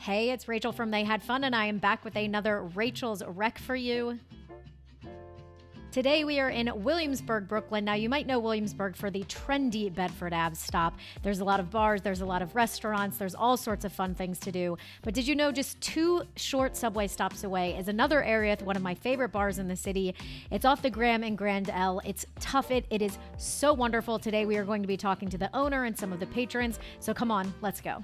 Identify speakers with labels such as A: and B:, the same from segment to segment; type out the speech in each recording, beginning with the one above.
A: Hey, it's Rachel from They Had Fun, and I am back with another Rachel's Rec for you. Today we are in Williamsburg, Brooklyn. Now you might know Williamsburg for the trendy Bedford Ave stop. There's a lot of bars, there's a lot of restaurants, there's all sorts of fun things to do. But did you know just 2 short subway stops away is another area with one of my favorite bars in the city. It's off the Graham and Grand L. It's Tuffet. It is so wonderful. Today we are going to be talking to the owner and some of the patrons. So come on, let's go.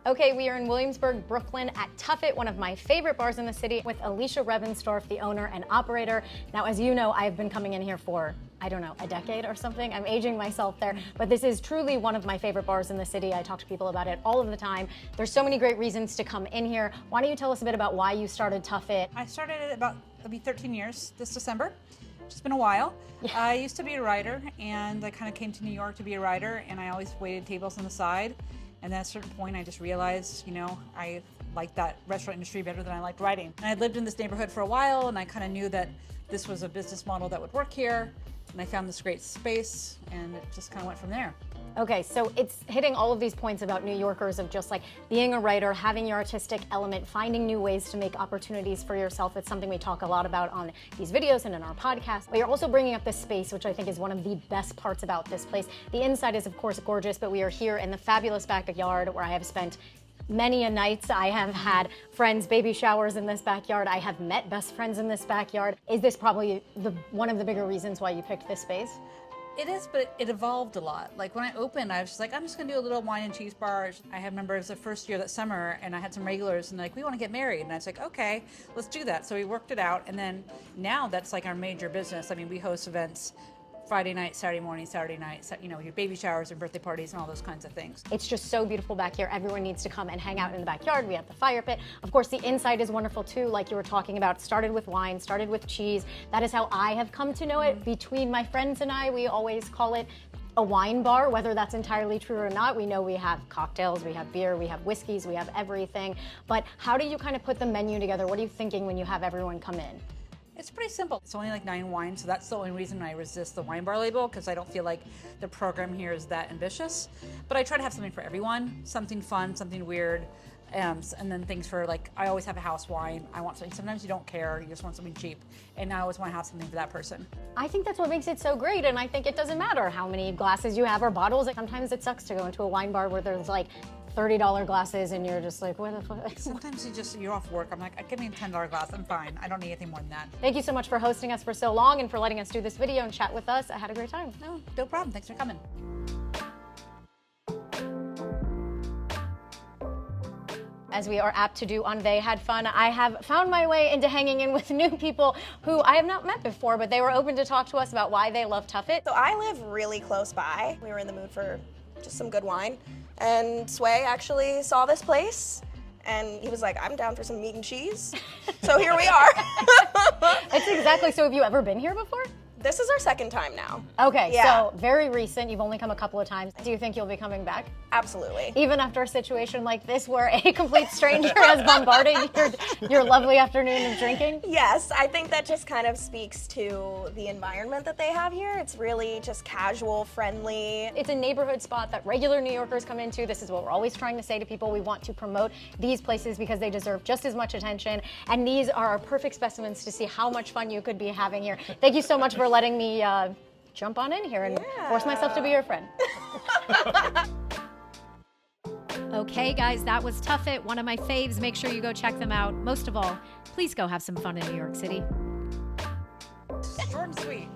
A: Okay, we are in Williamsburg, Brooklyn at Tuffet, one of my favorite bars in the city, with Alicia Rebenstorf, the owner and operator. Now, as you know, I've been coming in here for, I don't know, a decade or something. I'm aging myself there, but this is truly one of my favorite bars in the city. I talk to people about it all of the time. There's so many great reasons to come in here. Why don't you tell us a bit about why you started Tuffet?
B: I started it it'll be 13 years this December. It's been a while. Yeah. I used to be a writer, and I kind of came to New York to be a writer, and I always waited tables on the side. And then at a certain point, I just realized, I liked that restaurant industry better than I liked writing. And I'd lived in this neighborhood for a while, and I kind of knew that this was a business model that would work here. And I found this great space, and it just kind of went from there.
A: Okay, so it's hitting all of these points about New Yorkers of just like being a writer, having your artistic element, finding new ways to make opportunities for yourself. It's something we talk a lot about on these videos and in our podcast. But you're also bringing up this space, which I think is one of the best parts about this place. The inside is, of course, gorgeous, but we are here in the fabulous backyard where I have spent many a nights. I have had friends' baby showers in this backyard. I have met best friends in this backyard. Is this probably one of the bigger reasons why you picked this space?
B: It is, but it evolved a lot. Like when I opened, I was just like, I'm just gonna do a little wine and cheese bar. I remember it was the first year that summer, and I had some regulars, and like, we want to get married. And I was like, okay, let's do that. So we worked it out, and then now that's like our major business. I mean, we host events Friday night, Saturday morning, Saturday night, your baby showers and birthday parties and all those kinds of things.
A: It's just so beautiful back here. Everyone needs to come and hang out in the backyard. We have the fire pit. Of course, the inside is wonderful too, like you were talking about. Started with wine, started with cheese. That is how I have come to know it. Between my friends and I, we always call it a wine bar, whether that's entirely true or not. We know we have cocktails, we have beer, we have whiskeys, we have everything. But how do you kind of put the menu together? What are you thinking when you have everyone come in?
B: It's pretty simple. It's only like 9 wines, so that's the only reason I resist the wine bar label, because I don't feel like the program here is that ambitious. But I try to have something for everyone, something fun, something weird, and then things for like, I always have a house wine. I want something, sometimes you don't care, you just want something cheap, and I always want to have something for that person.
A: I think that's what makes it so great, and I think it doesn't matter how many glasses you have or bottles. Sometimes it sucks to go into a wine bar where there's like $30 glasses and you're just like, what the fuck?
B: Sometimes you're off work. I'm like, give me a $10 glass, I'm fine. I don't need anything more than that.
A: Thank you so much for hosting us for so long and for letting us do this video and chat with us. I had a great time.
B: No problem. Thanks for coming.
A: As we are apt to do on They Had Fun, I have found my way into hanging in with new people who I have not met before, but they were open to talk to us about why they love Tuffet.
C: So I live really close by. We were in the mood for just some good wine. And Sway actually saw this place, and he was like, I'm down for some meat and cheese. So here we are.
A: It's exactly, so have you ever been here before?
C: This is our second time now.
A: Okay,
C: Yeah.
A: So very recent, you've only come a couple of times. Do you think you'll be coming back?
C: Absolutely.
A: Even after a situation like this where a complete stranger has bombarded your lovely afternoon of drinking?
C: Yes, I think that just kind of speaks to the environment that they have here. It's really just casual, friendly.
A: It's a neighborhood spot that regular New Yorkers come into. This is what we're always trying to say to people. We want to promote these places because they deserve just as much attention. And these are our perfect specimens to see how much fun you could be having here. Thank you so much for letting me jump on in here and force myself to be your friend. Okay, guys, that was Tuffet, one of my faves. Make sure you go check them out. Most of all, please go have some fun in New York City.
B: Short and sweet.